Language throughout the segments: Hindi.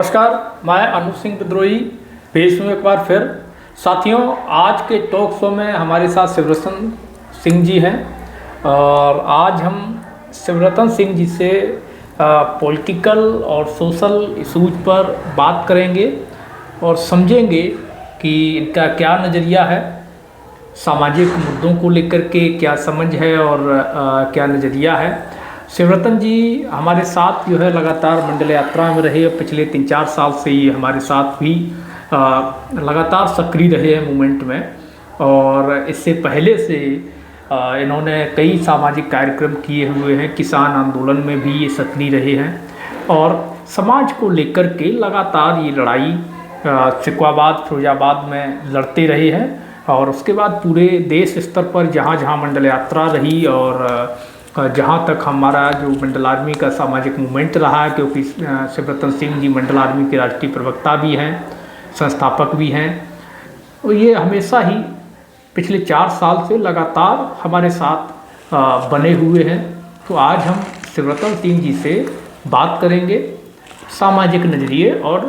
नमस्कार, मैं अनूप सिंह विद्रोही पेश हूँ एक बार फिर। साथियों, आज के टॉक शो में हमारे साथ शिवरतन सिंह जी हैं और आज हम शिवरतन सिंह जी से पॉलिटिकल और सोशल इशूज पर बात करेंगे और समझेंगे कि इनका क्या नज़रिया है, सामाजिक मुद्दों को लेकर के क्या समझ है और क्या नज़रिया है। शिवरतन जी हमारे साथ जो है लगातार मंडल यात्रा में रहे, पिछले 3-4 साल से ही हमारे साथ भी लगातार सक्रिय रहे हैं मूवमेंट में। और इससे पहले से इन्होंने कई सामाजिक कार्यक्रम किए हुए हैं, किसान आंदोलन में भी ये सक्रिय रहे हैं और समाज को लेकर के लगातार ये लड़ाई सिकवाबाद फिरोजाबाद में लड़ते रहे हैं। और उसके बाद पूरे देश स्तर पर जहाँ जहाँ मंडल यात्रा रही और जहाँ तक हमारा जो मंडल आर्मी का सामाजिक मूवमेंट रहा है, क्योंकि शिवरतन सिंह जी मंडल आर्मी के राष्ट्रीय प्रवक्ता भी हैं, संस्थापक भी हैं, और ये हमेशा ही पिछले 4 साल से लगातार हमारे साथ बने हुए हैं। तो आज हम शिवरतन सिंह जी से बात करेंगे सामाजिक नज़रिए और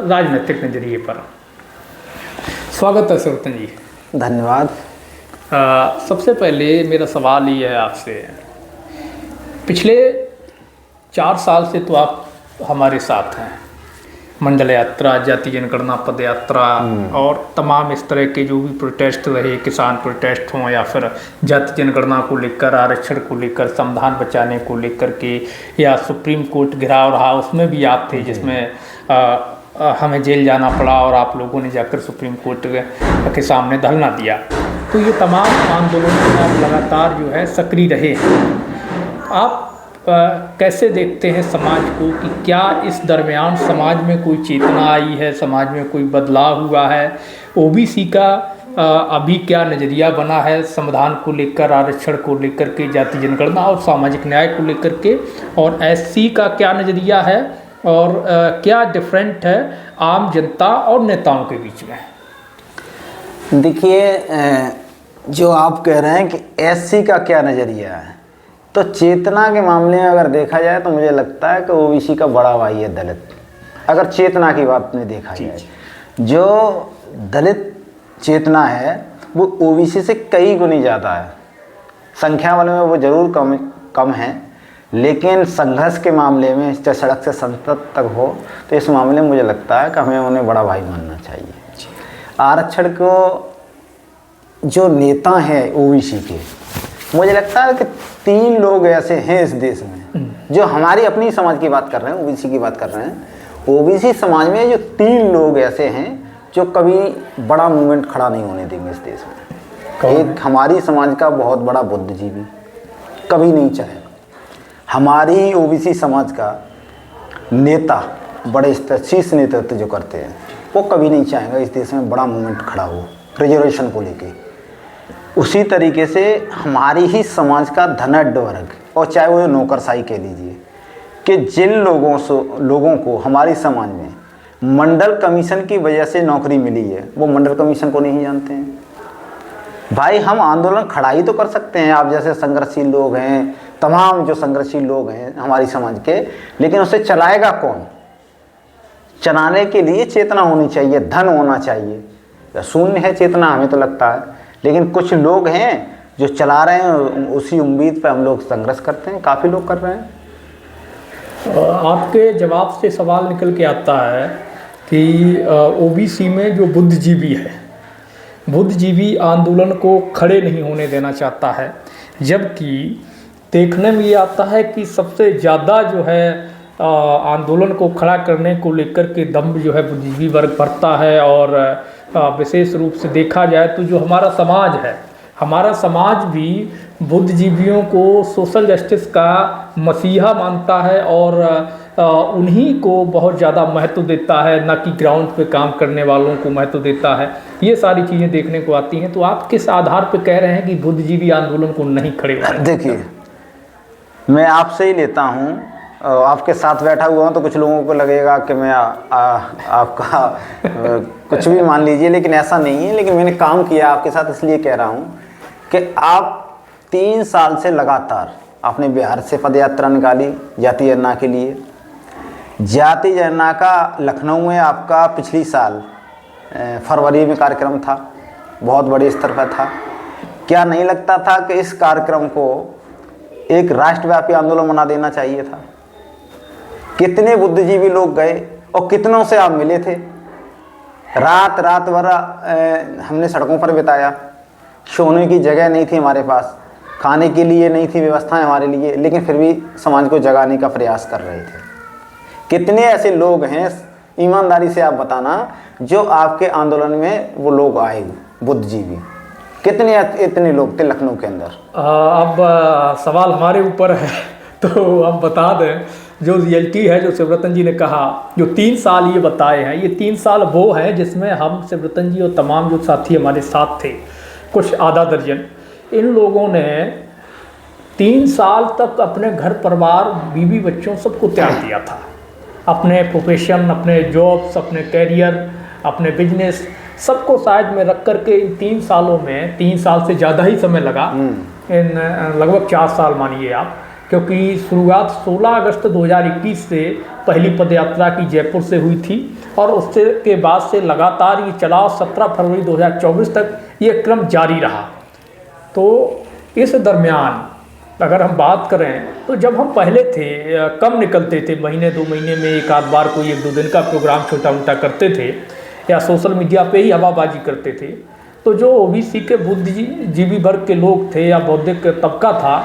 राजनीतिक नज़रिए पर। स्वागत है शिवरतन जी। धन्यवाद। सबसे पहले मेरा सवाल ये है आपसे, पिछले 4 साल से तो आप हमारे साथ हैं, मंडल यात्रा, जातीय जनगणना पद यात्रा और तमाम इस तरह के जो भी प्रोटेस्ट रहे, किसान प्रोटेस्ट हों या फिर जातीय जनगणना को लेकर, आरक्षण को लेकर, संविधान बचाने को लेकर के, या सुप्रीम कोर्ट घिराव रहा उसमें भी आप थे, जिसमें हमें जेल जाना पड़ा और आप लोगों ने जाकर सुप्रीम कोर्ट के सामने धरना दिया। तो ये तमाम आंदोलनों में आप लगातार जो है सक्रिय रहे हैं। आप कैसे देखते हैं समाज को कि क्या इस दरमियान समाज में कोई चेतना आई है, समाज में कोई बदलाव हुआ है? ओबीसी का अभी क्या नज़रिया बना है संविधान को लेकर, आरक्षण को लेकर के, जातीय जनगणना और सामाजिक न्याय को लेकर के, और एससी का क्या नज़रिया है और क्या डिफरेंट है आम जनता और नेताओं के बीच में? देखिए, जो आप कह रहे हैं कि एससी का क्या नज़रिया है, तो चेतना के मामले में अगर देखा जाए तो मुझे लगता है कि ओबीसी का बड़ा भाई है दलित। अगर चेतना की बात में देखा जाए, जो दलित चेतना है वो ओबीसी से कई गुनी ज़्यादा है। संख्या वाले में वो ज़रूर कम है, लेकिन संघर्ष के मामले में, चाहे सड़क से संसद तक हो, तो इस मामले में मुझे लगता है कि हमें उन्हें बड़ा भाई मानना चाहिए। आरक्षण को जो नेता हैं ओबीसी के, मुझे लगता है कि 3 लोग ऐसे हैं इस देश में जो हमारी अपनी समाज की बात कर रहे हैं, ओबीसी की बात कर रहे हैं। ओबीसी समाज में जो 3 लोग ऐसे हैं जो कभी बड़ा मूवमेंट खड़ा नहीं होने देंगे इस देश में। एक हमारी समाज का बहुत बड़ा बुद्धिजीवी, कभी नहीं चाहेगा। हमारी ओबीसी समाज का नेता, बड़े शीर्ष नेतृत्व जो करते हैं, वो कभी नहीं चाहेंगे इस देश में बड़ा मूवमेंट खड़ा हो रिजर्वेशन को लेके। उसी तरीके से हमारी ही समाज का धनाढ्य वर्ग, और चाहे वो नौकरशाही कह लीजिए, कि जिन लोगों को हमारी समाज में मंडल कमीशन की वजह से नौकरी मिली है, वो मंडल कमीशन को नहीं जानते हैं। भाई, हम आंदोलन खड़ा ही तो कर सकते हैं, आप जैसे संघर्षशील लोग हैं, तमाम जो संघर्षशील लोग हैं हमारी समाज के, लेकिन उसे चलाएगा कौन? चलाने के लिए चेतना होनी चाहिए, धन होना चाहिए। शून्य है चेतना, हमें तो लगता है, लेकिन कुछ लोग हैं जो चला रहे हैं, उसी उम्मीद पर हम लोग संघर्ष करते हैं, काफ़ी लोग कर रहे हैं। आपके जवाब से सवाल निकल के आता है कि ओबीसी में जो बुद्धिजीवी है, बुद्धिजीवी आंदोलन को खड़े नहीं होने देना चाहता है, जबकि देखने में ये आता है कि सबसे ज़्यादा जो है आंदोलन को खड़ा करने को लेकर के दम्भ जो है बुद्धिजीवी वर्ग भरता है। और विशेष रूप से देखा जाए तो जो हमारा समाज है, हमारा समाज भी बुद्धिजीवियों को सोशल जस्टिस का मसीहा मानता है और उन्हीं को बहुत ज़्यादा महत्व देता है, ना कि ग्राउंड पे काम करने वालों को महत्व देता है। ये सारी चीज़ें देखने को आती हैं। तो आप किस आधार पे कह रहे हैं कि बुद्धिजीवी आंदोलन को नहीं खड़े हो? देखिए, मैं आपसे ही लेता हूँ, आपके साथ बैठा हुआ हूँ, तो कुछ लोगों को लगेगा कि मैं आपका कुछ भी मान लीजिए, लेकिन ऐसा नहीं है। लेकिन मैंने काम किया आपके साथ, इसलिए कह रहा हूँ कि आप 3 साल से लगातार आपने बिहार से पदयात्रा निकाली जातीय जनगणना के लिए, जाति जनगणना का लखनऊ में आपका पिछली साल फरवरी में कार्यक्रम था, बहुत बड़े स्तर पर था। क्या नहीं लगता था कि इस कार्यक्रम को एक राष्ट्रव्यापी आंदोलन बना देना चाहिए था? कितने बुद्धिजीवी लोग गए और कितनों से आप मिले थे? रात रात भर हमने सड़कों पर बिताया। सोने की जगह नहीं थी हमारे पास, खाने के लिए नहीं थी व्यवस्थाएं हमारे लिए, लेकिन फिर भी समाज को जगाने का प्रयास कर रहे थे। कितने ऐसे लोग हैं, ईमानदारी से आप बताना, जो आपके आंदोलन में वो लोग आए बुद्धिजीवी? कितने इतने लोग थे लखनऊ के अंदर? अब सवाल हमारे ऊपर है तो हम बता दें जो रियलिटी है, जो शिवरतन जी ने कहा, जो 3 साल ये बताए हैं, ये 3 साल वो हैं जिसमें हम शिवरतन जी और तमाम जो साथी हमारे साथ थे, कुछ आधा दर्जन, इन लोगों ने 3 साल तक अपने घर परिवार, बीवी बच्चों सबको त्याग दिया था। अपने प्रोफेशन, अपने जॉब्स, अपने कैरियर, अपने बिजनेस, सबको साइड में रख करके इन 3 सालों में, 3 साल से ज़्यादा ही समय लगा, इन लगभग 4 साल मानिए आप, क्योंकि शुरुआत 16 अगस्त 2021 से पहली पदयात्रा की जयपुर से हुई थी और उससे के बाद से लगातार ये चला, 17 फरवरी 2024 तक ये क्रम जारी रहा। तो इस दरमियान अगर हम बात करें तो जब हम पहले थे, कम निकलते थे, महीने 2 महीने में एक आध बार कोई 1-2 दिन का प्रोग्राम छोटा मोटा करते थे या सोशल मीडिया पे ही हवाबाजी करते थे, तो जो ओबीसी के बुद्धिजीवी वर्ग के लोग थे या बौद्धिक तबका था,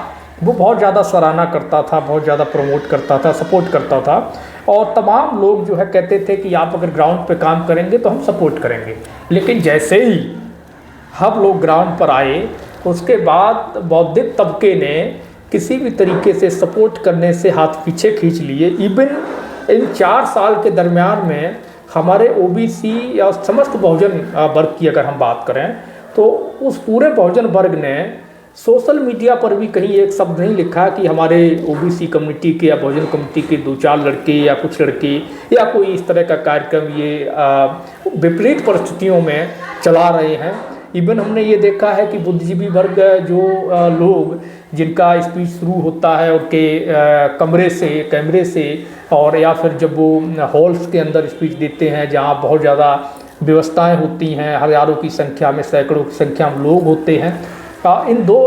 वो बहुत ज़्यादा सराहना करता था, बहुत ज़्यादा प्रमोट करता था, सपोर्ट करता था। और तमाम लोग जो है कहते थे कि आप अगर ग्राउंड पे काम करेंगे तो हम सपोर्ट करेंगे। लेकिन जैसे ही हम लोग ग्राउंड पर आए, उसके बाद बौद्धिक तबके ने किसी भी तरीके से सपोर्ट करने से हाथ पीछे खींच लिए। इवन इन 4 साल के दरमियान में हमारे ओबीसी या समस्त बहुजन वर्ग की अगर हम बात करें तो उस पूरे बहुजन वर्ग ने सोशल मीडिया पर भी कहीं एक शब्द नहीं लिखा कि हमारे ओबीसी कम्युनिटी के या बहुजन कम्युनिटी के 2-4 लड़के या कुछ लड़के या कोई इस तरह का कार्यक्रम ये विपरीत परिस्थितियों में चला रहे हैं। इवन हमने ये देखा है कि बुद्धिजीवी वर्ग जो लोग जिनका स्पीच शुरू होता है उनके कैमरे से और या फिर जब वो हॉल्स के अंदर स्पीच देते हैं जहाँ बहुत ज़्यादा व्यवस्थाएं होती हैं, हज़ारों की संख्या में, सैकड़ों की संख्या में लोग होते हैं, इन 2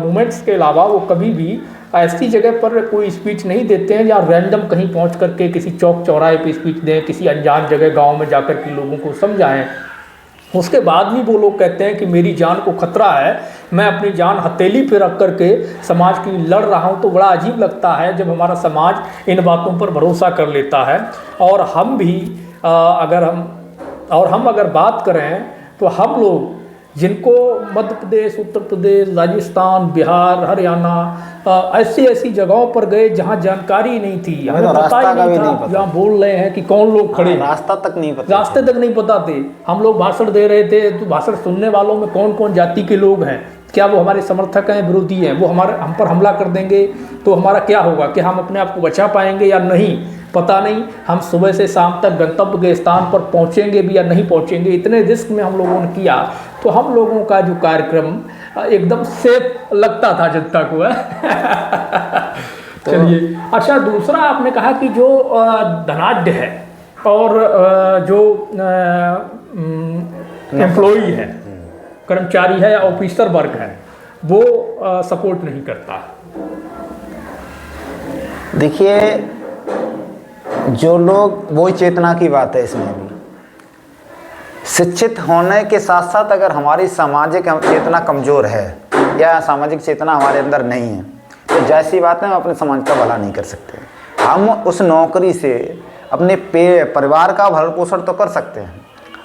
मोमेंट्स के अलावा वो कभी भी ऐसी जगह पर कोई स्पीच नहीं देते हैं या रैंडम कहीं पहुंच करके किसी चौक चौराहे पे स्पीच दें, किसी अनजान जगह गांव में जाकर के लोगों को समझाएं। उसके बाद भी वो लोग कहते हैं कि मेरी जान को खतरा है, मैं अपनी जान हथेली पे रख करके समाज की लड़ रहा हूँ। तो बड़ा अजीब लगता है जब हमारा समाज इन बातों पर भरोसा कर लेता है। और हम भी अगर बात करें तो हम लोग जिनको मध्य प्रदेश, उत्तर प्रदेश, राजस्थान, बिहार, हरियाणा ऐसी जगहों पर गए जहां जानकारी नहीं थी, हमें पता ही नहीं था, जहाँ बोल रहे हैं कि कौन लोग खड़े, रास्ते तक नहीं पता थे। हम लोग भाषण दे रहे थे तो भाषण सुनने वालों में कौन कौन जाति के लोग हैं, क्या वो हमारे समर्थक हैं, विरोधी हैं, वो हम पर हमला कर देंगे तो हमारा क्या होगा, कि हम अपने आप को बचा पाएंगे या नहीं, पता नहीं। हम सुबह से शाम तक गंतव्य के स्थान पर पहुंचेंगे भी या नहीं पहुंचेंगे, इतने रिस्क में हम लोगों ने किया। तो हम लोगों का जो कार्यक्रम एकदम सेफ लगता था जनता को। तो चलिए, अच्छा, दूसरा आपने कहा कि जो धनाढ्य है और जो एम्प्लॉई है, कर्मचारी है या ऑफिसर वर्ग है, वो सपोर्ट नहीं करता। देखिए, जो लोग, वही चेतना की बात है इसमें भी, शिक्षित होने के साथ साथ अगर हमारी सामाजिक चेतना कमज़ोर है या सामाजिक चेतना हमारे अंदर नहीं है तो जैसी बात है हम अपने समाज का भला नहीं कर सकते। हम उस नौकरी से अपने परिवार का भरण पोषण तो कर सकते हैं,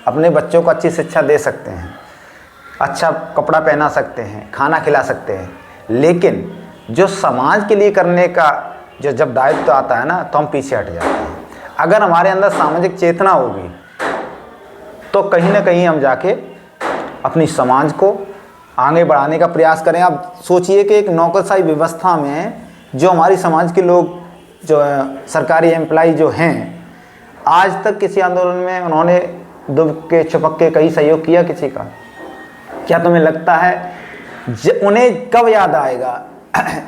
अपने बच्चों को अच्छी शिक्षा दे सकते हैं, अच्छा कपड़ा पहना सकते हैं, खाना खिला सकते हैं, लेकिन जो समाज के लिए करने का जो जब दायित्व आता है ना, तो हम पीछे हट जाते हैं। अगर हमारे अंदर सामाजिक चेतना होगी तो कहीं ना कहीं हम जाके अपनी समाज को आगे बढ़ाने का प्रयास करें। आप सोचिए कि एक नौकरशाही व्यवस्था में जो हमारी समाज के लोग, जो सरकारी एम्प्लॉय जो हैं, आज तक किसी आंदोलन में उन्होंने दुब के छुपक के कहीं सहयोग किया किसी का? क्या तुम्हें लगता है उन्हें कब याद आएगा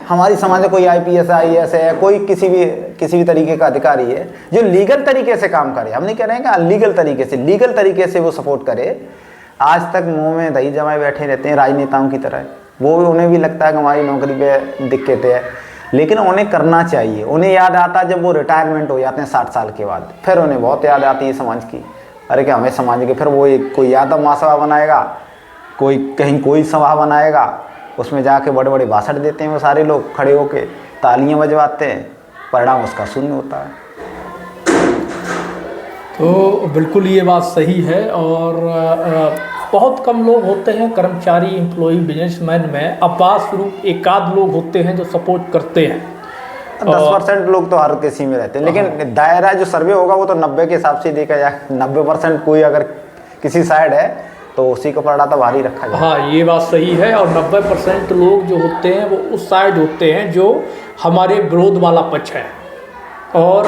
हमारी समाज में कोई IPS IAS है, कोई किसी भी तरीके का अधिकारी है जो लीगल तरीके से काम करे, हम नहीं कह रहे हैं कि अनलीगल तरीके से, लीगल तरीके से वो सपोर्ट करे। आज तक मुंह में दही जमाए बैठे रहते हैं राजनेताओं की तरह, वो उन्हें भी लगता है कि हमारी नौकरी पे दिक्कतें है, लेकिन उन्हें करना चाहिए। उन्हें याद आता है जब वो रिटायरमेंट हो जाते हैं 60 साल के बाद, फिर उन्हें बहुत याद आती है समाज की, अरे क्या हमें समाज के, फिर वो एक कोई यादव महासभा बनाएगा, कोई कहीं कोई सभा बनाएगा, उसमें जाके बड़े बड़े भाषण देते हैं वो सारे लोग खड़े होके, तालियां बजवाते हैं, परिणाम उसका शून्य होता है। तो बिल्कुल ये बात सही है। और बहुत कम लोग होते हैं कर्मचारी, एम्प्लॉई, बिजनेसमैन में अपार स्वरूप एकाध लोग होते हैं जो सपोर्ट करते हैं। 10% लोग तो हर किसी में रहते हैं, लेकिन दायरा जो सर्वे होगा वो तो 90 के हिसाब से देखा जाए, 90% कोई अगर किसी साइड है तो उसी को पड़ा तो भारी रखा जाए। हाँ, ये बात सही है। और 90% लोग जो होते हैं वो उस साइड होते हैं जो हमारे विरोध वाला पक्ष है, और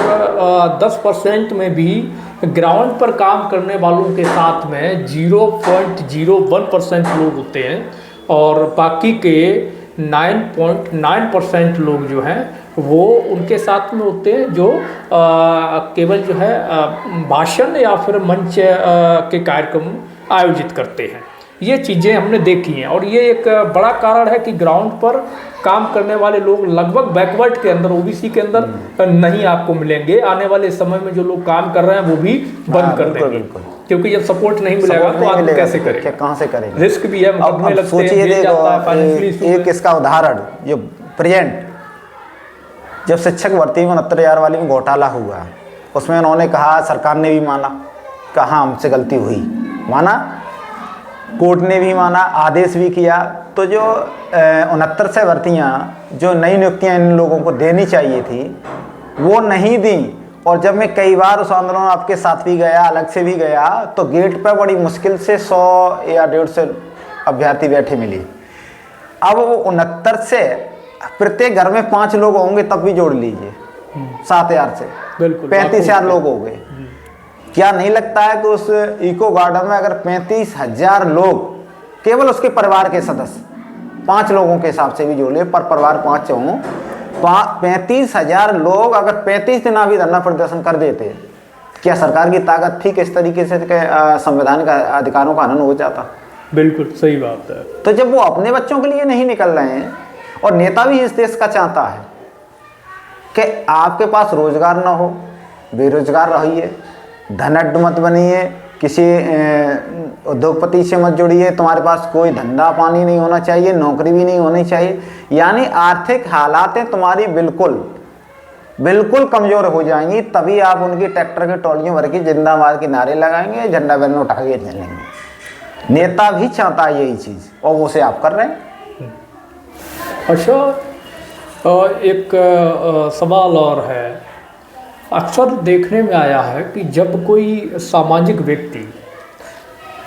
10% में भी ग्राउंड पर काम करने वालों के साथ में 0.01% लोग होते हैं, और बाकी के 9.9% लोग जो हैं वो उनके साथ में होते हैं जो केवल जो है भाषण या फिर मंच के कार्यक्रम आयोजित करते हैं। ये चीज़ें हमने देखी हैं, और ये एक बड़ा कारण है कि ग्राउंड पर काम करने वाले लोग लगभग बैकवर्ड के अंदर, OBC के अंदर नहीं आपको मिलेंगे। आने वाले समय में जो लोग काम कर रहे हैं वो भी बंद कर देंगे, क्योंकि जब सपोर्ट नहीं मिलेगा तो आदमी कैसे करेगा, कहाँ से करेंगे। रिस्क भी है, मुकदमे लगते हैं, सोचिए देखो एक इसका उदाहरण जो प्रेजेंट, जब शिक्षक भर्ती में 69,000 वाली में घोटाला हुआ, उसमें उन्होंने कहा, सरकार ने भी माना, कहा हमसे गलती हुई, माना, कोर्ट ने भी माना, आदेश भी किया। तो जो 69 भर्तियाँ जो नई नियुक्तियाँ इन लोगों को देनी चाहिए थी वो नहीं दी। और जब मैं कई बार उस आंदोलन आपके साथ भी गया, अलग से भी गया, तो गेट पर बड़ी मुश्किल से 100 या 150 अभ्यर्थी बैठे मिली। अब वो 69 से प्रत्येक घर में 5 लोग होंगे तब भी जोड़ लीजिए 7,000 से 35,000 लोग हो गए। क्या नहीं लगता है कि उस इको गार्डन में अगर 35,000 लोग, केवल उसके परिवार के सदस्य 5 लोगों के हिसाब से भी जोड़ ले, पर परिवार 5 हों, 35,000 लोग अगर 35 दिन भी धरना प्रदर्शन कर देते, क्या सरकार की ताकत थी कि इस तरीके से संवैधानिक अधिकारों का हनन हो जाता? बिल्कुल सही बात है। तो जब वो अपने बच्चों के लिए नहीं निकल रहे हैं, और नेता भी इस देश का चाहता है कि आपके पास रोजगार ना हो, बेरोजगार रहिए, धनाढ्य मत बनिए, किसी उद्योगपति से मत जुड़िए, तुम्हारे पास कोई धंधा पानी नहीं होना चाहिए, नौकरी भी नहीं होनी चाहिए, यानी आर्थिक हालातें तुम्हारी बिल्कुल कमज़ोर हो जाएंगी। तभी आप उनकी ट्रैक्टर की टोलियों भर की जिंदाबाद के नारे लगाएंगे, झंडा बैनर उठा के चलेंगे। नेता भी चाहता है यही चीज़, और वो से आप कर रहे हैं। अच्छा, एक सवाल और है। अक्सर देखने में आया है कि जब कोई सामाजिक व्यक्ति,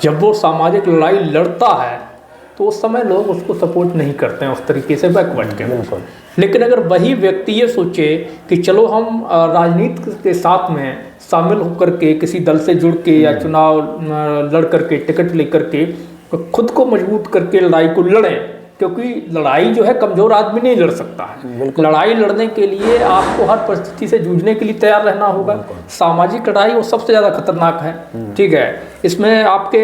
जब वो सामाजिक लड़ाई लड़ता है तो उस समय लोग उसको सपोर्ट नहीं करते हैं उस तरीके से, बैकवर्ड के। बिल्कुल। लेकिन अगर वही व्यक्ति ये सोचे कि चलो हम राजनीति के साथ में शामिल होकर के, किसी दल से जुड़ के या चुनाव लड़ करके, टिकट लेकर के खुद को मजबूत करके लड़ाई को लड़ें, क्योंकि लड़ाई जो है कमज़ोर आदमी नहीं लड़ सकता है। लड़ाई लड़ने के लिए आपको हर परिस्थिति से जूझने के लिए तैयार रहना होगा। सामाजिक लड़ाई वो सबसे ज़्यादा खतरनाक है, ठीक है। इसमें आपके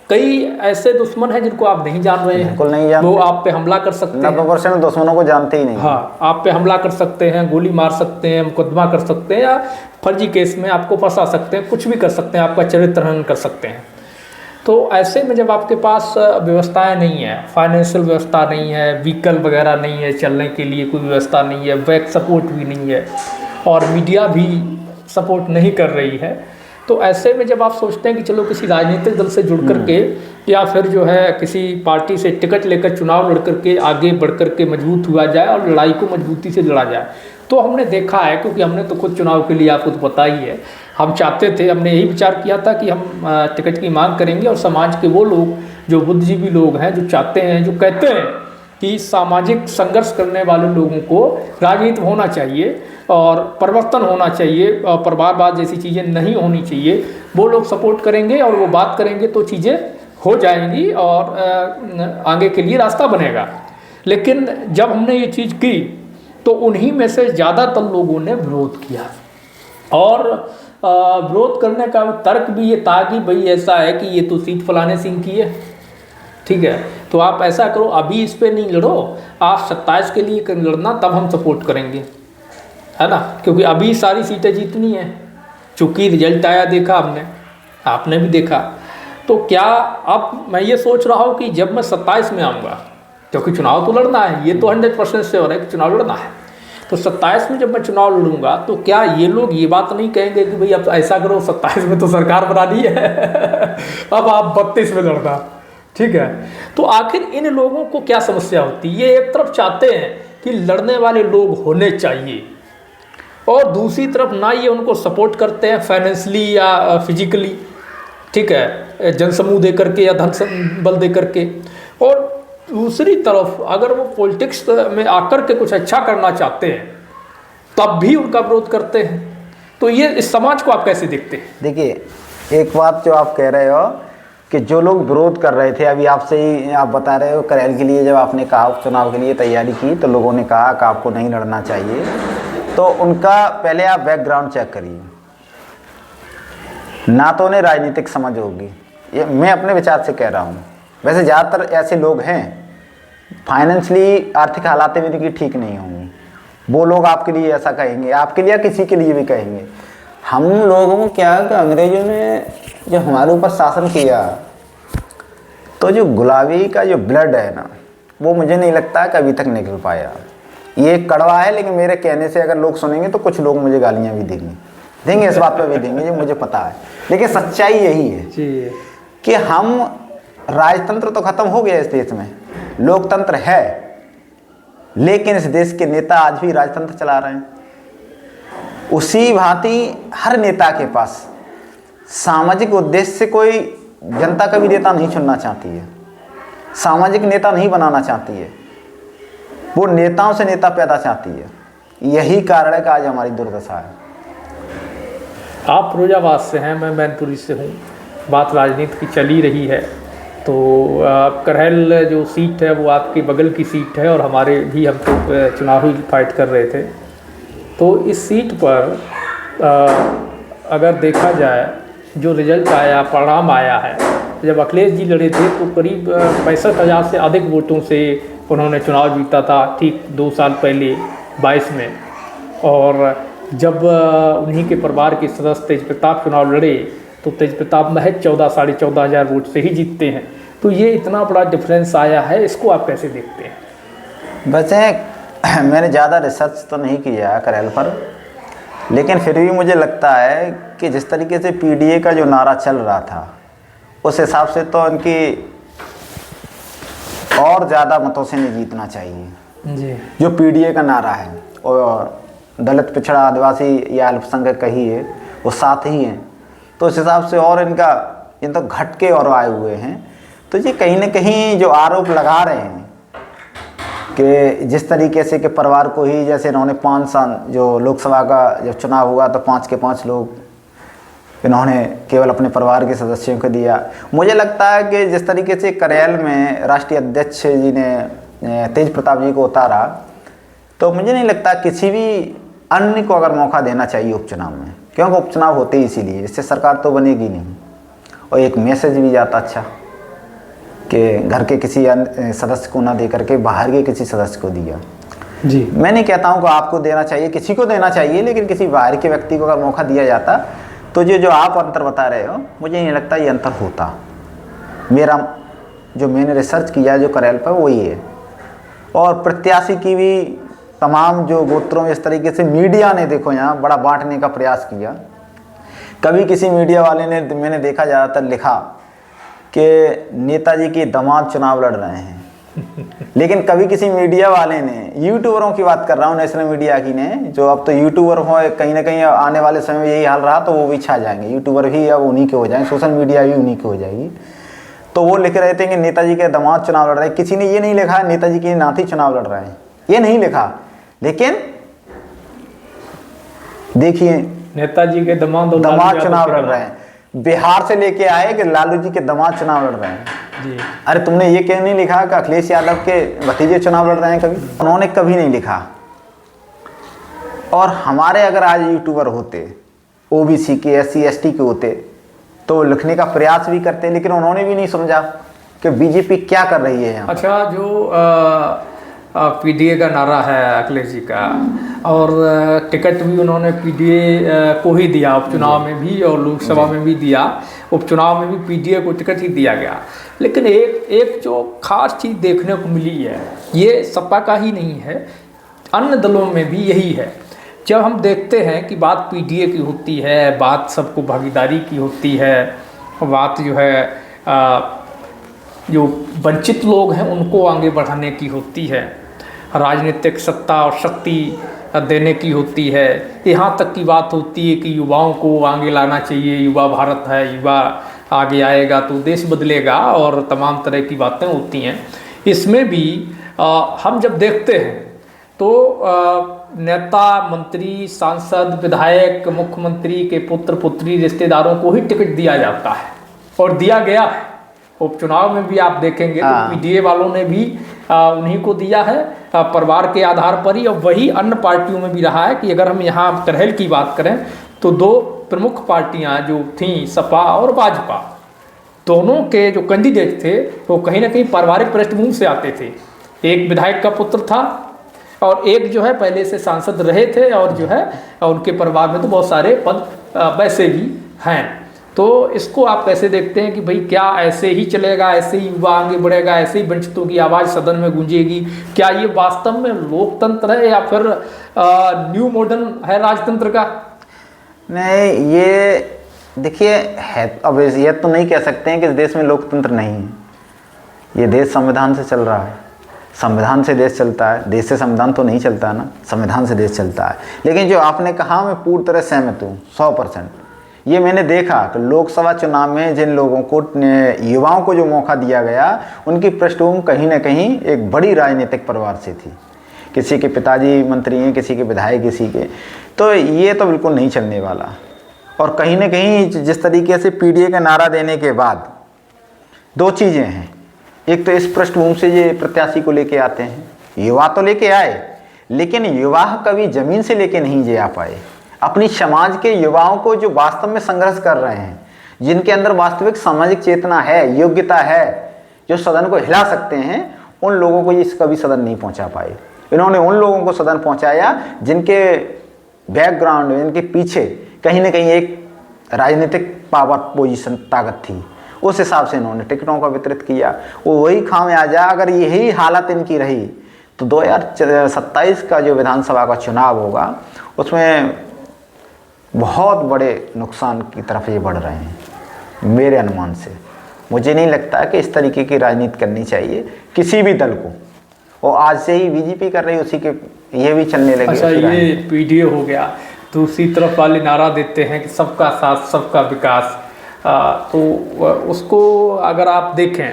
कई ऐसे दुश्मन हैं जिनको आप नहीं जान रहे हैं, बिल्कुल नहीं जानते। वो आप पे हमला कर सकते हैं। 90% दुश्मनों को जानते ही नहीं। हाँ, आप पे हमला कर सकते हैं, गोली मार सकते हैं, मुकदमा कर सकते हैं, या फर्जी केस में आपको फंसा सकते हैं, कुछ भी कर सकते हैं, आपका चरित्र हनन कर सकते हैं। तो ऐसे में जब आपके पास व्यवस्थाएं नहीं है, फाइनेंशियल व्यवस्था नहीं है, व्हीकल वगैरह नहीं है, चलने के लिए कोई व्यवस्था नहीं है, बैक सपोर्ट भी नहीं है, और मीडिया भी सपोर्ट नहीं कर रही है, तो ऐसे में जब आप सोचते हैं कि चलो किसी राजनीतिक दल से जुड़ करके या फिर जो है किसी पार्टी से टिकट लेकर चुनाव लड़ करके आगे बढ़ करके मजबूत हुआ जाए और लड़ाई को मजबूती से लड़ा जाए, तो हमने देखा है, क्योंकि हमने तो खुद चुनाव के लिए, आपको तो पता ही है, हम चाहते थे, हमने यही विचार किया था कि हम टिकट की मांग करेंगे, और समाज के वो लोग जो बुद्धिजीवी लोग हैं, जो चाहते हैं, जो कहते हैं कि सामाजिक संघर्ष करने वाले लोगों को राजनीति होना चाहिए और परिवर्तन होना चाहिए और परिवारवाद जैसी चीज़ें नहीं होनी चाहिए, वो लोग सपोर्ट करेंगे और वो बात करेंगे तो चीज़ें हो जाएंगी और आगे के लिए रास्ता बनेगा। लेकिन जब हमने ये चीज़ की तो उन्हीं में से ज़्यादातर लोगों ने विरोध किया। और विरोध करने का तर्क भी ये था कि भाई ऐसा है कि ये तो सीट फलाने सिंह की है, ठीक है, तो आप ऐसा करो अभी इस पे नहीं लड़ो, आप 27 के लिए लड़ना, तब हम सपोर्ट करेंगे, है ना, क्योंकि अभी सारी सीटें जीतनी है। चूँकि रिजल्ट आया देखा हमने, आपने भी देखा, तो क्या अब मैं ये सोच रहा हूँ कि जब मैं 27 में आऊँगा, क्योंकि चुनाव तो लड़ना है, ये तो 100% से हो रहा है कि चुनाव लड़ना है, तो 27 में जब मैं चुनाव लड़ूंगा तो क्या ये लोग ये बात नहीं कहेंगे कि भाई अब ऐसा करो 27 में तो सरकार बना दी है अब आप 32 में लड़ना, ठीक है। तो आखिर इन लोगों को क्या समस्या होती है? ये एक तरफ चाहते हैं कि लड़ने वाले लोग होने चाहिए, और दूसरी तरफ ना ये उनको सपोर्ट करते हैं फाइनेंशियली या फिजिकली, ठीक है, जनसमूह दे करके या धन बल दे करके, और दूसरी तरफ अगर वो पॉलिटिक्स में आकर के कुछ अच्छा करना चाहते हैं तब भी उनका विरोध करते हैं। तो ये इस समाज को आप कैसे देखते हैं? देखिए, एक बात जो आप कह रहे हो कि जो लोग विरोध कर रहे थे, अभी आपसे ही आप बता रहे हो करेल के लिए जब आपने कहा उपचुनाव के लिए तैयारी की तो लोगों ने कहा कि आपको नहीं लड़ना चाहिए, तो उनका पहले आप बैकग्राउंड चेक करिए, ना तो उन्हें राजनीतिक समझ होगी, ये मैं अपने विचार से कह रहा हूँ। वैसे ज़्यादातर ऐसे लोग हैं, फाइनेंशियली आर्थिक हालात भी उनकी ठीक नहीं होंगी, वो लोग आपके लिए ऐसा कहेंगे, आपके लिए किसी के लिए भी कहेंगे। हम लोगों को क्या कि अंग्रेजों ने जब हमारे ऊपर शासन किया तो जो गुलाबी का जो ब्लड है ना, वो मुझे नहीं लगता कि अभी तक निकल पाया। ये कड़वा है, लेकिन मेरे कहने से अगर लोग सुनेंगे तो कुछ लोग मुझे गालियाँ भी देंगे इस बात पर भी देंगे, ये मुझे पता है, लेकिन सच्चाई यही है कि हम राजतंत्र तो खत्म हो गया इस देश में, लोकतंत्र है, लेकिन इस देश के नेता आज भी राजतंत्र चला रहे हैं। उसी भांति हर नेता के पास सामाजिक उद्देश्य से कोई जनता कभी नेता नहीं चुनना चाहती है, सामाजिक नेता नहीं बनाना चाहती है, वो नेताओं से नेता पैदा चाहती है। यही कारण है कि आज हमारी दुर्दशा है। आप फिरोजाबाद से हैं, मैं मैनपुरी से हूँ, बात राजनीति की चली रही है, तो करहल जो सीट है वो आपके बगल की सीट है, और हमारे भी हम तो चुनावी फाइट कर रहे थे। तो इस सीट पर अगर देखा जाए जो रिजल्ट आया, परिणाम आया है, जब अखिलेश जी लड़े थे तो करीब 65,000 से अधिक वोटों से उन्होंने चुनाव जीता था, ठीक 2 साल पहले 22 में। और जब उन्हीं के परिवार के सदस्य तेज प्रताप चुनाव लड़े तो तेज प्रताप महज 14 साढ़े 14,000 वोट से ही जीतते हैं। तो ये इतना बड़ा डिफरेंस आया है, इसको आप कैसे देखते हैं? वैसे मैंने ज़्यादा रिसर्च तो नहीं किया करहल पर, लेकिन फिर भी मुझे लगता है कि जिस तरीके से पीडीए का जो नारा चल रहा था उस हिसाब से तो इनकी और ज़्यादा मतों से नहीं जीतना चाहिए जी। जो पीडीए का नारा है, और दलित पिछड़ा आदिवासी या अल्पसंख्यक कही है वो साथ ही हैं, तो उस हिसाब से और इनका इन तो घट के और आए हुए हैं। तो ये कहीं ना कहीं जो आरोप लगा रहे हैं कि जिस तरीके से कि परिवार को ही, जैसे इन्होंने 5 साल जो लोकसभा का जब चुनाव हुआ तो 5 के 5 लोग इन्होंने केवल अपने परिवार के सदस्यों को दिया। मुझे लगता है कि जिस तरीके से करहल में राष्ट्रीय अध्यक्ष जी ने तेज प्रताप जी को उतारा, तो मुझे नहीं लगता किसी भी अन्य को अगर मौका देना चाहिए उपचुनाव में, क्योंकि उपचुनाव होते ही इसीलिए, इससे सरकार तो बनेगी नहीं, और एक मैसेज भी जाता अच्छा कि घर के किसी अन्य सदस्य को ना दे करके बाहर के किसी सदस्य को दिया। जी, मैं नहीं कहता हूँ कि आपको देना चाहिए, किसी को देना चाहिए, लेकिन किसी बाहर के व्यक्ति को अगर मौका दिया जाता तो जो आप अंतर बता रहे हो, मुझे नहीं लगता ये अंतर होता। मेरा जो मैंने रिसर्च किया जो करहल पर वही है। और प्रत्याशी की भी तमाम जो गोत्रों इस तरीके से मीडिया ने देखो यहाँ बड़ा बांटने का प्रयास किया। कभी किसी मीडिया वाले ने, मैंने देखा ज़्यादातर लिखा कि नेताजी के दामाद चुनाव लड़ रहे हैं लेकिन कभी किसी मीडिया वाले ने, यूट्यूबरों की बात कर रहा हूँ, नेशनल मीडिया की ने, जो अब तो यूट्यूबर हो, कहीं ना कहीं आने वाले समय में यही हाल रहा तो वो भी छा जाएंगे, यूट्यूबर भी अब उन्हीं के हो जाएंगे, सोशल मीडिया भी उन्हीं की हो जाएगी। तो वो लिख रहे थे कि नेताजी के दामाद चुनाव लड़ रहे हैं। किसी ने ये नहीं लिखा नेताजी के नाती चुनाव लड़ रहे हैं, ये नहीं लिखा, लेकिन देखिए नेताजी के दामाद चुनाव लड़ रहे हैं। बिहार से लेके आए कि लालू जी के दामाद चुनाव लड़ रहे हैं। जी। अरे तुमने ये क्यों नहीं लिखा कि अखिलेश यादव के भतीजे चुनाव लड़ रहे हैं? कभी उन्होंने कभी नहीं लिखा। और हमारे अगर आज यूट्यूबर होते ओबीसी के, SC ST के होते तो लिखने का प्रयास भी करते, लेकिन उन्होंने भी नहीं समझा कि बीजेपी क्या कर रही है यहाँ। अच्छा, जो PDA का नारा है अखिलेश जी का, और टिकट भी उन्होंने PDA को ही दिया, उपचुनाव में भी और लोकसभा में भी दिया। उपचुनाव में भी PDA को टिकट ही दिया गया। लेकिन एक जो खास चीज़ देखने को मिली है, ये सपा का ही नहीं है, अन्य दलों में भी यही है। जब हम देखते हैं कि बात PDA की होती है, बात सबको भागीदारी की होती है, बात जो है जो वंचित लोग हैं उनको आगे बढ़ाने की होती है, राजनीतिक सत्ता और शक्ति देने की होती है, यहाँ तक की बात होती है कि युवाओं को आगे लाना चाहिए, युवा भारत है, युवा आगे आएगा तो देश बदलेगा, और तमाम तरह की बातें होती हैं। इसमें भी हम जब देखते हैं तो नेता, मंत्री, सांसद, विधायक, मुख्यमंत्री के पुत्र पुत्री, रिश्तेदारों को ही टिकट दिया जाता है और दिया गया है। उपचुनाव में भी आप देखेंगे तो PDA वालों ने भी उन्हीं को दिया है, परिवार के आधार पर ही। और वही अन्य पार्टियों में भी रहा है कि अगर हम यहाँ करहल की बात करें तो दो प्रमुख पार्टियाँ जो थीं, सपा और भाजपा, दोनों के जो कैंडिडेट थे वो कहीं ना कहीं पारिवारिक पृष्ठभूमि से आते थे। एक विधायक का पुत्र था और एक जो है पहले से सांसद रहे थे, और जो है उनके परिवार में तो बहुत सारे पद वैसे भी हैं। तो इसको आप कैसे देखते हैं कि भाई क्या ऐसे ही चलेगा, ऐसे ही युवा आगे बढ़ेगा, ऐसे ही वंचितों की आवाज़ सदन में गूंजेगी? क्या ये वास्तव में लोकतंत्र है या फिर न्यू मॉडर्न है राजतंत्र का? नहीं, ये देखिए है, अब ये तो नहीं कह सकते हैं कि इस देश में लोकतंत्र नहीं है। ये देश संविधान से चल रहा है, संविधान से देश चलता है। देश से संविधान तो नहीं चलता ना, संविधान से देश चलता है। लेकिन जो आपने कहा मैं पूरी तरह सहमत हूँ, 100%। ये मैंने देखा कि लोकसभा चुनाव में जिन लोगों को, युवाओं को जो मौका दिया गया, उनकी पृष्ठभूमि कहीं ना कहीं एक बड़ी राजनीतिक परिवार से थी। किसी के पिताजी मंत्री हैं, किसी के विधायक, किसी के, तो ये तो बिल्कुल नहीं चलने वाला। और कहीं ना कहीं जिस तरीके से PDA का नारा देने के बाद दो चीज़ें हैं। एक तो इस पृष्ठभूमि से ये प्रत्याशी को लेके आते हैं, युवा तो लेके आए, लेकिन युवा कभी ज़मीन से लेके नहीं जे आ पाए। अपनी समाज के युवाओं को जो वास्तव में संघर्ष कर रहे हैं, जिनके अंदर वास्तविक सामाजिक चेतना है, योग्यता है, जो सदन को हिला सकते हैं, उन लोगों को ये कभी सदन नहीं पहुंचा पाए। इन्होंने उन लोगों को सदन पहुंचाया जिनके बैकग्राउंड में, जिनके पीछे कहीं ना कहीं एक राजनीतिक पावर पोजीशन, ताकत थी। उस हिसाब से इन्होंने टिकटों का वितरित किया। वो वही खामियाजा अगर यही हालत इनकी रही तो 2027 का जो विधानसभा का चुनाव होगा उसमें बहुत बड़े नुकसान की तरफ ये बढ़ रहे हैं मेरे अनुमान से। मुझे नहीं लगता कि इस तरीके की राजनीति करनी चाहिए किसी भी दल को। और आज से ही बीजेपी कर रही है, उसी के ये भी चलने लगे। अच्छा, ये PDA हो गया। दूसरी तरफ वाले नारा देते हैं कि सबका साथ सबका विकास। तो उसको अगर आप देखें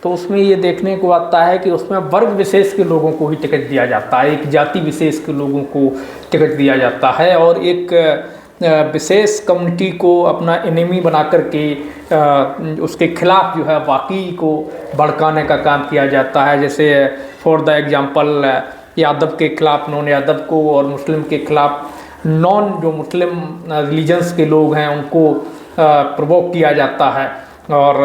तो उसमें ये देखने को आता है कि उसमें वर्ग विशेष के लोगों को ही टिकट दिया जाता है, एक जाति विशेष के लोगों को टिकट दिया जाता है, और एक विशेष कम्युनिटी को अपना एनिमी बना करके उसके खिलाफ जो है बाकी को भड़काने का काम किया जाता है। जैसे फॉर द एग्जांपल यादव के खिलाफ नॉन यादव को, और मुस्लिम के खिलाफ नॉन जो मुस्लिम रिलीजन्स के लोग हैं उनको प्रवोक किया जाता है, और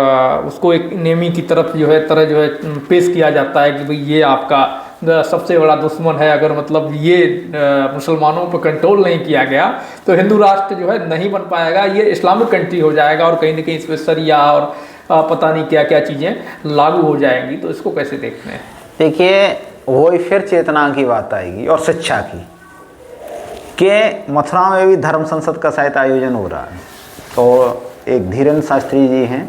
उसको एक एनिमी की तरफ जो है तरह जो है पेश किया जाता है कि भाई ये आपका सबसे बड़ा दुश्मन है। अगर मतलब ये मुसलमानों पर कंट्रोल नहीं किया गया तो हिंदू राष्ट्र जो है नहीं बन पाएगा, ये इस्लामिक कंट्री हो जाएगा, और कहीं ना कहीं इसमें शरिया और पता नहीं क्या क्या चीज़ें लागू हो जाएंगी। तो इसको कैसे देखते हैं? देखिए, वही फिर चेतना की बात आएगी और शिक्षा की, कि मथुरा में भी धर्म संसद का शायद आयोजन हो रहा है, तो एक धीरेन्द्र शास्त्री जी हैं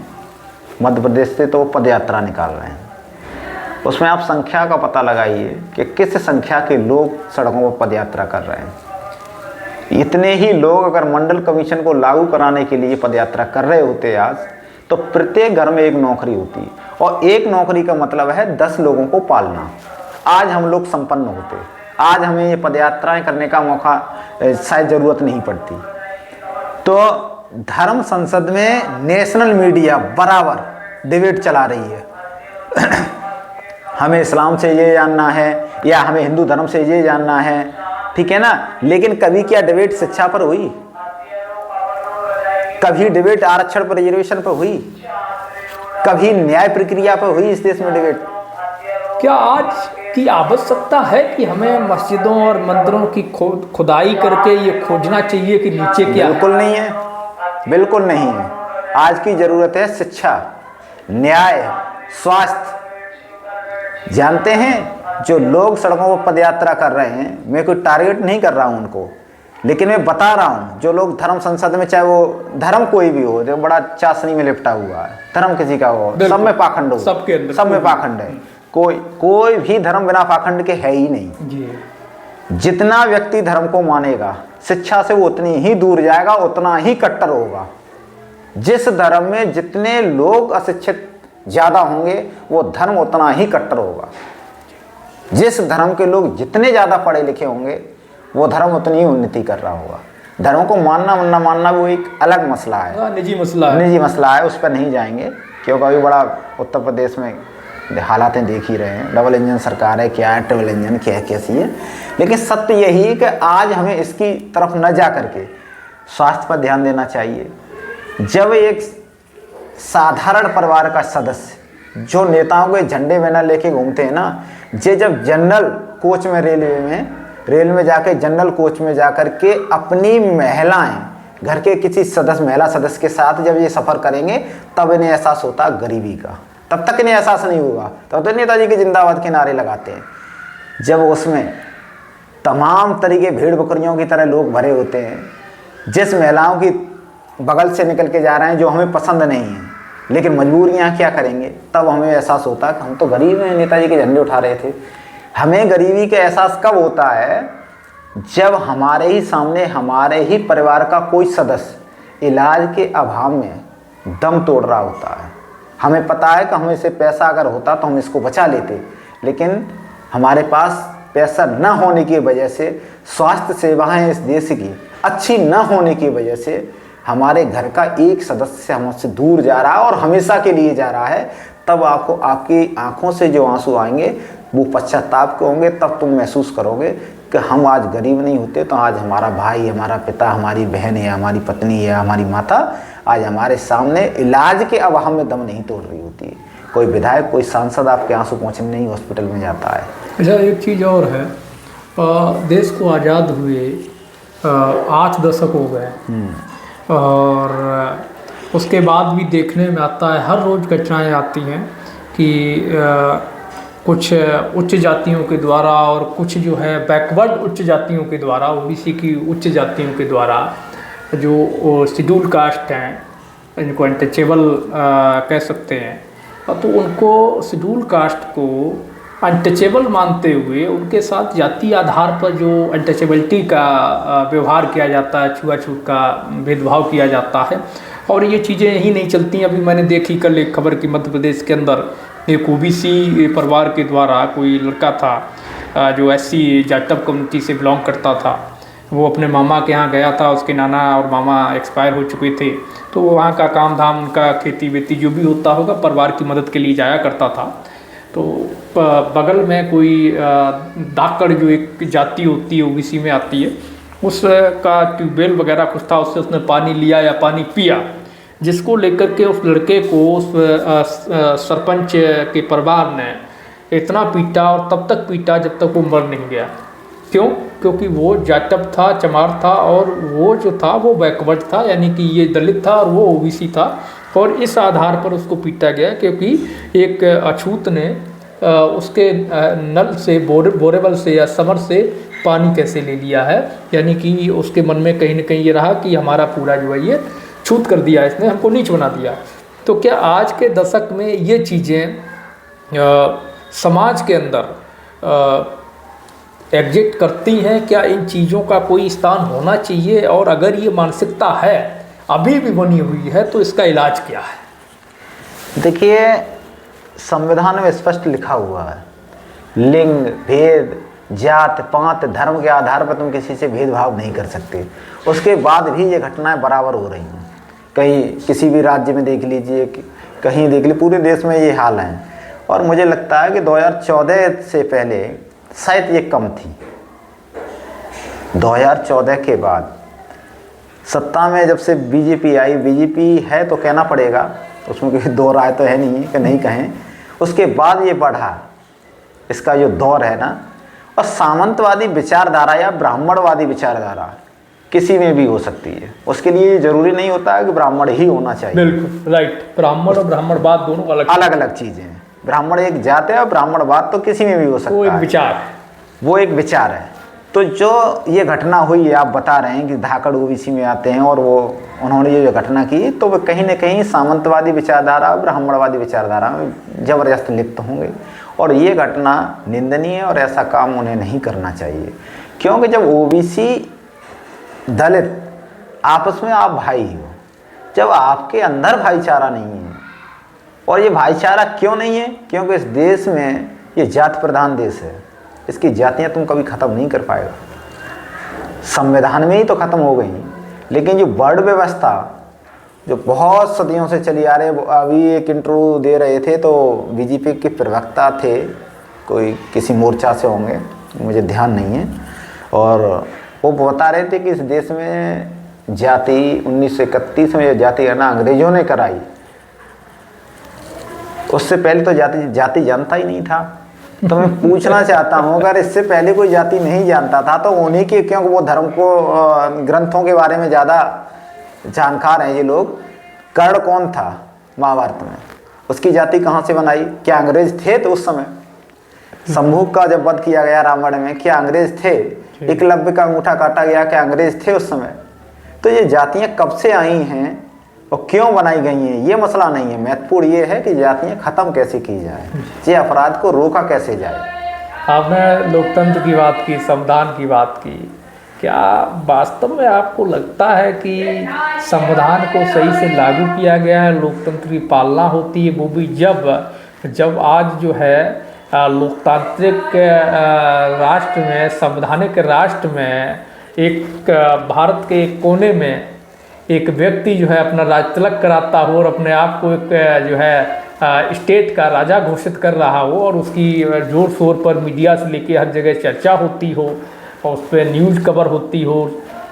मध्य प्रदेश से, तो वो पद यात्रा निकाल रहे हैं। उसमें आप संख्या का पता लगाइए कि किस संख्या के लोग सड़कों पर पद यात्रा कर रहे हैं। इतने ही लोग अगर मंडल कमीशन को लागू कराने के लिए पद यात्रा कर रहे होते आज, तो प्रत्येक घर में एक नौकरी होती, और एक नौकरी का मतलब है 10 लोगों को पालना। आज हम लोग संपन्न होते, आज हमें ये पद यात्राएँ करने का मौका शायद ज़रूरत नहीं पड़ती। तो धर्म संसद में नेशनल मीडिया बराबर डिबेट चला रही है हमें इस्लाम से ये जानना है या हमें हिंदू धर्म से ये जानना है, ठीक है ना। लेकिन कभी क्या डिबेट शिक्षा पर हुई? कभी डिबेट आरक्षण पर, रिजर्वेशन पर हुई? कभी न्याय प्रक्रिया पर हुई इस देश में डिबेट? क्या आज की आवश्यकता है कि हमें मस्जिदों और मंदिरों की खुदाई करके ये खोजना चाहिए कि नीचे क्या? बिल्कुल नहीं है, बिल्कुल नहीं है। आज की जरूरत है शिक्षा, न्याय, स्वास्थ्य। जानते हैं जो लोग सड़कों पर पदयात्रा कर रहे हैं, मैं कोई टारगेट नहीं कर रहा हूं उनको, लेकिन मैं बता रहा हूं जो लोग धर्म संसद में, चाहे वो धर्म कोई भी हो, जो बड़ा चाशनी में लिपटा हुआ है, धर्म किसी का हो, सब में पाखंड हो, सबके अंदर सब में पाखंड है। कोई भी धर्म बिना पाखंड के है ही नहीं जी। जितना व्यक्ति धर्म को मानेगा, शिक्षा से वो उतनी ही दूर जाएगा, उतना ही कट्टर होगा। जिस धर्म में जितने लोग अशिक्षित ज्यादा होंगे, वो धर्म उतना ही कट्टर होगा। जिस धर्म के लोग जितने ज्यादा पढ़े लिखे होंगे, वो धर्म उतनी ही उन्नति कर रहा होगा। धर्म को मानना ना मानना वो एक अलग मसला है, निजी मसला है, निजी मसला है, उस पर नहीं जाएंगे, क्योंकि अभी बड़ा उत्तर प्रदेश में हालातें देख ही रहे हैं। डबल इंजन सरकार है, क्या है ट्रिपल इंजन, क्या कैसी है। लेकिन सत्य यही है कि आज हमें इसकी तरफ न जा करके स्वास्थ्य पर ध्यान देना चाहिए। जब एक साधारण परिवार का सदस्य जो नेताओं के झंडे बैनर लेके घूमते हैं ना, जब जनरल कोच में रेल में जाके जनरल कोच में जाकर के अपनी महिलाएं, घर के किसी महिला सदस्य के साथ जब ये सफ़र करेंगे, तब इन्हें एहसास होता गरीबी का। तब तक इन्हें एहसास नहीं होगा, तब तो नेताजी के जिंदाबाद के नारे लगाते हैं। जब उसमें तमाम तरीके भीड़ बकरियों की तरह लोग भरे होते हैं, जिस महिलाओं की बगल से निकल के जा रहे हैं जो हमें पसंद नहीं है, लेकिन मजबूरियाँ क्या करेंगे, तब हमें एहसास होता है कि हम तो गरीब हैं, नेताजी के झंडे उठा रहे थे। हमें गरीबी का एहसास कब होता है? जब हमारे ही सामने हमारे ही परिवार का कोई सदस्य इलाज के अभाव में दम तोड़ रहा होता है। हमें पता है कि हमें से पैसा अगर होता तो हम इसको बचा लेते, लेकिन हमारे पास पैसा न होने की वजह से, स्वास्थ्य सेवाएं इस देश की अच्छी न होने की वजह से हमारे घर का एक सदस्य हमसे दूर जा रहा है और हमेशा के लिए जा रहा है। तब आपको आपकी आंखों से जो आंसू आएंगे वो पश्चाताप के होंगे। तब तुम महसूस करोगे कि हम आज गरीब नहीं होते तो आज हमारा भाई, हमारा पिता, हमारी बहन या हमारी पत्नी या हमारी माता आज हमारे सामने इलाज के अभाव में दम नहीं तोड़ रही होती। कोई विधायक, कोई सांसद आपके आंसू पोंछने नहीं हॉस्पिटल में जाता है। अच्छा, एक चीज़ और है, देश को आज़ाद हुए 8 दशक हो गए और उसके बाद भी देखने में आता है, हर रोज़ घटनाएँ आती हैं कि कुछ उच्च जातियों के द्वारा और कुछ जो है बैकवर्ड उच्च जातियों के द्वारा, ओबीसी की उच्च जातियों के द्वारा जो शेड्यूल कास्ट हैं, इनको अनटचेबल कह सकते हैं, तो उनको शेड्यूल कास्ट को अनटचेबल मानते हुए उनके साथ जाति आधार पर जो अनटचेबिलिटी का व्यवहार किया जाता है, छुआछूत का भेदभाव किया जाता है। और ये चीज़ें यही नहीं चलती। अभी मैंने देखी कल एक खबर कि मध्य प्रदेश के अंदर एक ओबीसी परिवार के द्वारा कोई लड़का था जो एससी जाटव कम्युनिटी से बिलोंग करता था, वो अपने मामा के यहाँ गया था, उसके नाना और मामा एक्सपायर हो चुके थे, तो वहाँ का काम धाम, उनका खेती वेती जो भी होता होगा, परिवार की मदद के लिए जाया करता था। तो बगल में कोई दाकड़ जो एक जाति होती है ओबीसी में आती है, उसका ट्यूबवेल वगैरह कुछ था, उससे उसने पानी लिया या पानी पिया, जिसको लेकर के उस लड़के को उस सरपंच के परिवार ने इतना पीटा और तब तक पीटा जब तक वो मर नहीं गया। क्यों? क्योंकि वो जाटव था, चमार था और वो जो था वो बैकवर्ड था, यानी कि ये दलित था और वो ओबीसी था, और इस आधार पर उसको पीटा गया क्योंकि एक अछूत ने उसके नल से, बोरेबल से या समर से पानी कैसे ले लिया है, यानी कि उसके मन में कहीं ना कहीं ये रहा कि हमारा पूरा जो है ये छूत कर दिया, इसने हमको नीच बना दिया। तो क्या आज के दशक में ये चीज़ें समाज के अंदर एग्जिट करती हैं? क्या इन चीज़ों का कोई स्थान होना चाहिए? और अगर ये मानसिकता है, अभी भी बनी हुई है, तो इसका इलाज क्या है? देखिए, संविधान में स्पष्ट लिखा हुआ है, लिंग भेद, जात पात, धर्म के आधार पर तुम किसी से भेदभाव नहीं कर सकते। उसके बाद भी ये घटनाएं बराबर हो रही हैं। कहीं किसी भी राज्य में देख लीजिए, कहीं देख लीजिए, पूरे देश में ये हाल है। और मुझे लगता है कि 2014 से पहले शायद ये कम थी। 2014 के बाद सत्ता में जब से बीजेपी आई, बीजेपी है तो कहना पड़ेगा, उसमें कोई दो राय तो है नहीं कि नहीं कहें, उसके बाद ये बढ़ा इसका जो दौर है ना। और सामंतवादी विचारधारा या ब्राह्मणवादी विचारधारा किसी में भी हो सकती है, उसके लिए ज़रूरी नहीं होता है कि ब्राह्मण ही होना चाहिए। बिल्कुल राइट, ब्राह्मण और ब्राह्मणवाद दोनों अलग अलग चीज़ें हैं। ब्राह्मण एक जात है और ब्राह्मणवाद तो किसी में भी हो सकता है, वो एक विचार है। तो जो ये घटना हुई है, आप बता रहे हैं कि धाकड़ ओबीसी में आते हैं और वो उन्होंने ये जो घटना की, तो वो कहीं ना कहीं सामंतवादी विचारधारा ब्राह्मणवादी विचारधारा में ज़बरदस्त लिप्त होंगे। और ये घटना निंदनीय है और ऐसा काम उन्हें नहीं करना चाहिए, क्योंकि जब ओबीसी दलित आपस में आप भाई हो, जब आपके अंदर भाईचारा नहीं है, और ये भाईचारा क्यों नहीं है, क्योंकि इस देश में ये जाति प्रधान देश है, इसकी जातियां तुम कभी ख़त्म नहीं कर पाएगा। संविधान में ही तो ख़त्म हो गई, लेकिन जो वर्ण व्यवस्था जो बहुत सदियों से चली आ रही है, अभी एक इंटरव्यू दे रहे थे तो बीजेपी के प्रवक्ता थे, कोई किसी मोर्चा से होंगे, मुझे ध्यान नहीं है, और वो बता रहे थे कि इस देश में जाति 1931 में जाति गणना अंग्रेजों ने कराई, उससे पहले तो जाति जानता ही नहीं था। तो मैं पूछना चाहता हूँ, अगर इससे पहले कोई जाति नहीं जानता था तो उन्हीं के, क्योंकि वो धर्म को ग्रंथों के बारे में ज़्यादा जानकार हैं ये लोग, कर्ण कौन था महाभारत में, उसकी जाति कहाँ से बनाई? क्या अंग्रेज थे? तो उस समय शंभू का जब वध किया गया रावण में, क्या अंग्रेज थे? एकलव्य का अंगूठा काटा गया, क्या अंग्रेज थे उस समय? तो ये जातियाँ कब से आई हैं और क्यों बनाई गई हैं, ये मसला नहीं है। महत्वपूर्ण ये है कि जातियाँ ख़त्म कैसे की जाए, ये अपराध को रोका कैसे जाए। आपने लोकतंत्र की बात की, संविधान की बात की, क्या वास्तव में आपको लगता है कि संविधान को सही से लागू किया गया है, लोकतंत्र की पालना होती है, वो भी जब आज जो है लोकतांत्रिक राष्ट्र में, संवैधानिक राष्ट्र में, एक भारत के एक कोने में एक व्यक्ति जो है अपना राज तिलक कराता हो और अपने आप को एक जो है स्टेट का राजा घोषित कर रहा हो, और उसकी जोर शोर पर मीडिया से लेके हर जगह चर्चा होती हो और उस पर न्यूज़ कवर होती हो,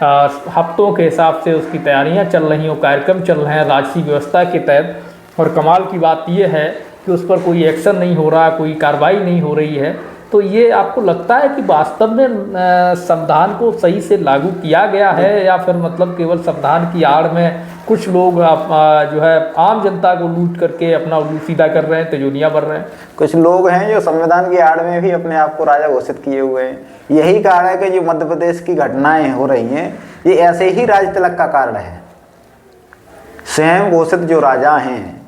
हफ्तों के हिसाब से उसकी तैयारियां चल रही हो, कार्यक्रम चल रहे हैं राजसी व्यवस्था के तहत, और कमाल की बात यह है कि उस पर कोई एक्शन नहीं हो रहा, कोई कार्रवाई नहीं हो रही है। तो ये आपको लगता है कि वास्तव में संविधान को सही से लागू किया गया है, या फिर मतलब केवल संविधान की आड़ में कुछ लोग जो है आम जनता को लूट करके अपना उल्लू सीधा कर रहे हैं, तिजोरियां भर रहे हैं? कुछ लोग हैं जो संविधान की आड़ में भी अपने आप को राजा घोषित किए हुए हैं। यही कारण है कि जो मध्य प्रदेश की घटनाएं हो रही हैं, ये ऐसे ही राज तिलक का कारण है। स्वयं घोषित जो राजा हैं,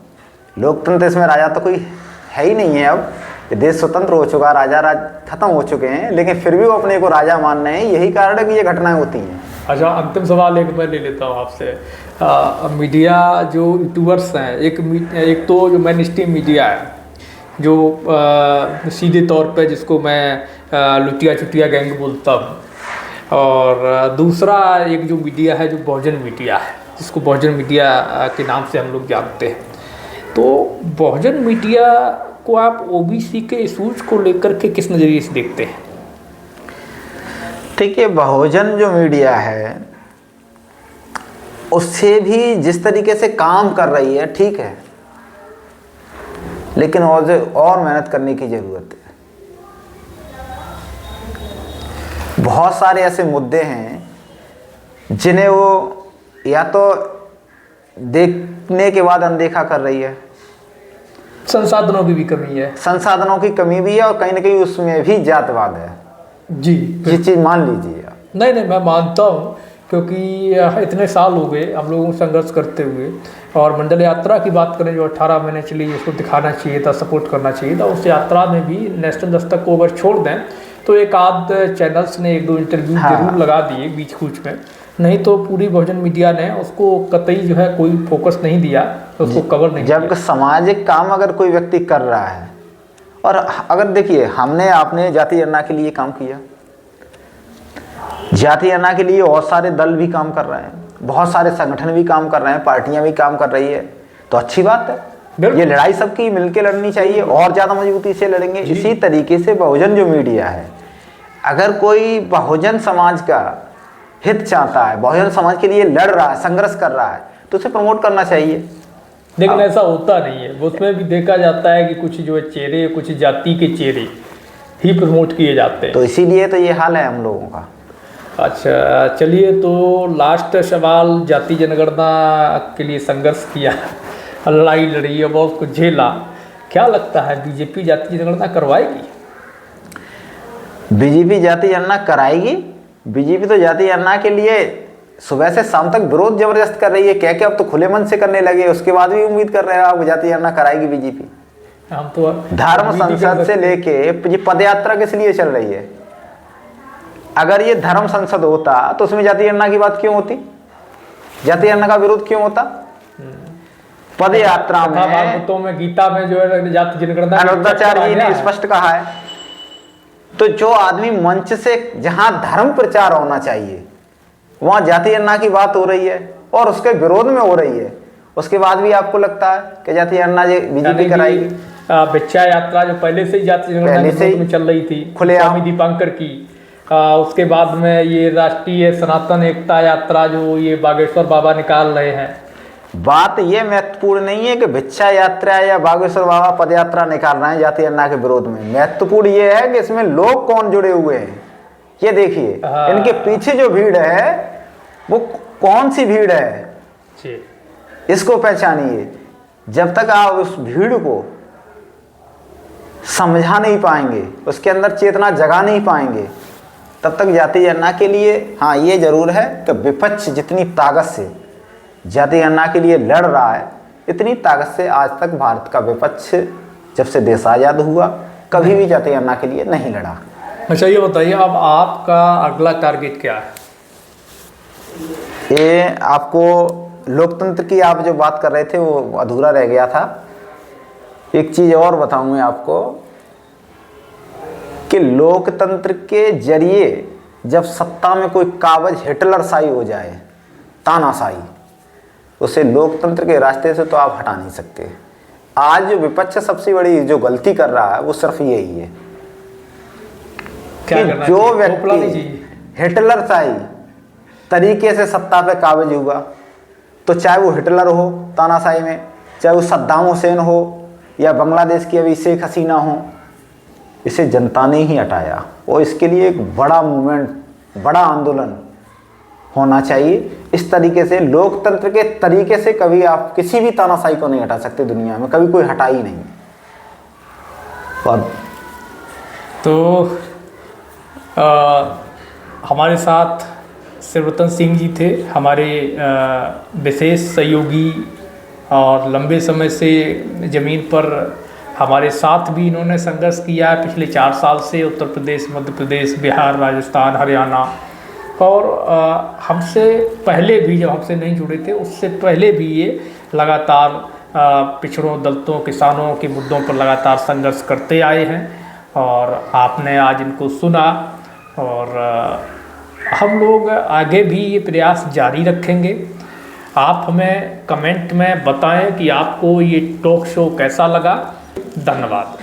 लोकतंत्र इसमें राजा तो कोई है ही नहीं है। अब देश स्वतंत्र हो चुका, राजा राज खत्म हो चुके हैं, लेकिन फिर भी वो अपने को राजा मान रहे हैं। यही कारण है कि ये घटनाएं होती हैं। अच्छा, अंतिम सवाल एक मैं ले लेता हूँ आपसे। मीडिया जो यूट्यूबर्स हैं, एक तो जो मेन स्ट्रीम मीडिया है, जो सीधे तौर पे जिसको मैं लुटिया चुटिया गैंग बोलता हूँ, और दूसरा एक जो मीडिया है जो बहुजन मीडिया है, जिसको बहुजन मीडिया के नाम से हम लोग जानते हैं। तो बहुजन मीडिया को आप ओबीसी के इशूज को लेकर के किस नज़रिए से देखते हैं? ठीक है, बहुजन जो मीडिया है उससे भी जिस तरीके से काम कर रही है ठीक है, लेकिन और मेहनत करने की ज़रूरत है। बहुत सारे ऐसे मुद्दे हैं जिन्हें वो या तो देखने के बाद अनदेखा कर रही है, संसाधनों की भी कमी है, संसाधनों की कमी भी है, और कहीं ना कहीं उसमें भी जातवाद है। जी, ये चीज़ मान लीजिए आप। नहीं, मैं मानता हूँ, क्योंकि इतने साल हो गए हम लोगों को संघर्ष करते हुए, और मंडल यात्रा की बात करें जो 18 महीने चली, उसको दिखाना चाहिए था, सपोर्ट करना चाहिए था। उस यात्रा में भी नेशनल दस्तक को अगर छोड़ दें तो एक आध चैनल्स ने 1-2 इंटरव्यू जरूर लगा दिए बीच कुछ में, नहीं तो पूरी बहुजन मीडिया ने उसको कतई जो है कोई फोकस नहीं दिया, तो उसको कवर नहीं किया। जब सामाजिक काम अगर कोई व्यक्ति कर रहा है, और अगर देखिए हमने आपने जाति गणना के लिए काम किया, जाति गणना के लिए और सारे दल भी काम कर रहे हैं, बहुत सारे संगठन भी काम कर रहे हैं, पार्टियां भी काम कर रही है, तो अच्छी बात है। ये लड़ाई सबकी मिलकर लड़नी चाहिए और ज़्यादा मजबूती से लड़ेंगे। इसी तरीके से बहुजन जो मीडिया है, अगर कोई बहुजन समाज का हित चाहता है, बहुजन समाज के लिए लड़ रहा है, संघर्ष कर रहा है, तो उसे प्रमोट करना चाहिए। लेकिन ऐसा होता नहीं है, उसमें भी देखा जाता है कि कुछ जो है चेहरे, कुछ जाति के चेहरे ही प्रमोट किए जाते हैं, तो इसीलिए तो ये हाल है हम लोगों का। अच्छा चलिए, तो लास्ट सवाल, जाति जनगणना के लिए संघर्ष किया, लड़ाई लड़ी है, बहुत कुछ झेला, क्या लगता है बीजेपी जाति जनगणना करवाएगी? बीजेपी जाति जनगणना कराएगी। बीजेपी तो जाति जनगणना के लिए सुबह से शाम तक विरोध जबरदस्त कर रही है, कह के अब तो खुले मन से करने लगे, उसके बाद भी उम्मीद कर रहे हैं आप जाति जनगणना कराएगी बीजेपी। हम तो धर्म संसद से लेके ये पदयात्रा किस लिए चल रही है? अगर ये धर्म संसद होता तो उसमें जाति जनगणना की बात क्यों होती? जाति जनगणना का विरोध क्यों होता? पद यात्रा में गीता में जो है जाति जनगणना अनिरुद्धाचार्य जी ने स्पष्ट कहा है। तो जो आदमी मंच से जहां धर्म प्रचार होना चाहिए वहां जाति जनगणना की बात हो रही है और उसके विरोध में हो रही है, उसके बाद भी आपको लगता है कि जाति जनगणना बीजेपी कराएगी? भिक्षा यात्रा जो पहले से ही जाति जनगणना में चल रही थी, स्वामी दीपांकर की, उसके बाद में ये राष्ट्रीय सनातन एकता यात्रा जो ये बागेश्वर बाबा निकाल रहे हैं। बात ये महत्वपूर्ण नहीं है कि भिक्षा यात्रा या बागेश्वर बाबा पदयात्रा निकाल रहे हैं जाति जनगणना के विरोध में। महत्वपूर्ण ये है कि इसमें लोग कौन जुड़े हुए हैं, ये देखिए। इनके पीछे जो भीड़ है वो कौन सी भीड़ है, इसको पहचानिए। जब तक आप उस भीड़ को समझा नहीं पाएंगे, उसके अंदर चेतना जगा नहीं पाएंगे, तब तक जाति जनगणना के लिए, हाँ ये जरूर है कि विपक्ष जितनी ताकत से जाति जनगणना के लिए लड़ रहा है, इतनी ताकत से आज तक भारत का विपक्ष जब से देश आज़ाद हुआ कभी भी जाति जनगणना के लिए नहीं लड़ा। अच्छा ये बताइए, अब आपका अगला टारगेट क्या है? ये आपको लोकतंत्र की आप जो बात कर रहे थे वो अधूरा रह गया था। एक चीज़ और बताऊँ मैं आपको कि लोकतंत्र के जरिए जब सत्ता में कोई काबिज हिटलरशाही हो जाए, तानाशाही, उसे लोकतंत्र के रास्ते से तो आप हटा नहीं सकते। आज जो विपक्ष सबसे बड़ी जो गलती कर रहा है वो सिर्फ यही है कि जो व्यक्ति हिटलरशाही तरीके से सत्ता पे काबिज हुआ, तो चाहे वो हिटलर हो तानाशाही में, चाहे वो सद्दाम हुसैन हो या बांग्लादेश की अभी शेख हसीना हो, इसे जनता ने ही हटाया। और इसके लिए एक बड़ा मूवमेंट, बड़ा आंदोलन होना चाहिए। इस तरीके से लोकतंत्र के तरीके से कभी आप किसी भी तानाशाही को नहीं हटा सकते, दुनिया में कभी कोई हटा ही नहीं। और तो हमारे साथ शिवरतन सिंह जी थे, हमारे विशेष सहयोगी, और लंबे समय से ज़मीन पर हमारे साथ भी इन्होंने संघर्ष किया है पिछले 4 साल से। उत्तर प्रदेश, मध्य प्रदेश, बिहार, राजस्थान, हरियाणा, और हमसे पहले भी, जब हमसे नहीं जुड़े थे उससे पहले भी ये लगातार पिछड़ों, दलितों, किसानों के मुद्दों पर लगातार संघर्ष करते आए हैं। और आपने आज इनको सुना, और हम लोग आगे भी ये प्रयास जारी रखेंगे। आप हमें कमेंट में बताएं कि आपको ये टॉक शो कैसा लगा। धन्यवाद।